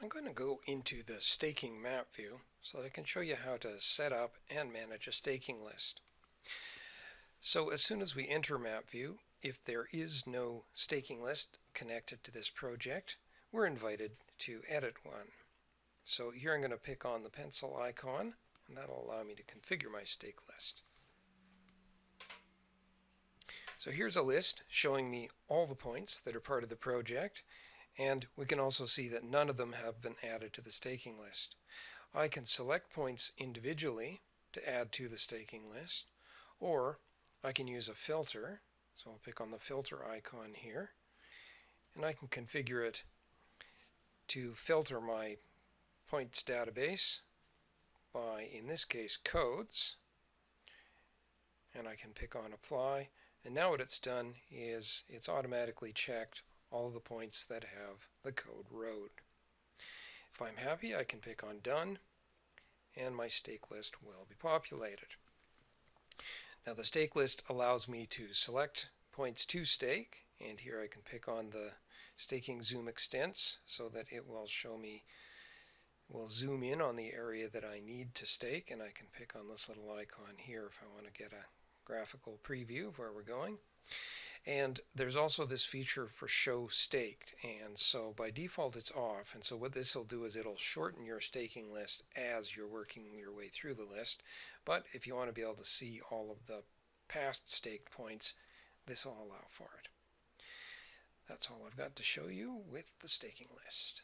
I'm going to go into the staking map view so that I can show you how to set up and manage a staking list. So as soon as we enter map view, if there is no staking list connected to this project, we're invited to edit one. So here I'm going to pick on the pencil icon, and that'll allow me to configure my stake list. So here's a list showing me all the points that are part of the project, and we can also see that none of them have been added to the staking list. I can select points individually to add to the staking list, or I can use a filter. So I'll pick on the filter icon here, and I can configure it to filter my points database by, in this case, codes, and I can pick on apply, and now what it's done is it's automatically checked all of the points that have the code road. If I'm happy, I can pick on done, and my stake list will be populated. Now the stake list allows me to select points to stake, and here I can pick on the staking zoom extents so that it will show me, will zoom in on the area that I need to stake, and I can pick on this little icon here if I want to get a graphical preview of where we're going. And there's also this feature for show staked, and so by default it's off, and so what this will do is it'll shorten your staking list as you're working your way through the list. But if you want to be able to see all of the past staked points, this will allow for it. That's all I've got to show you with the staking list.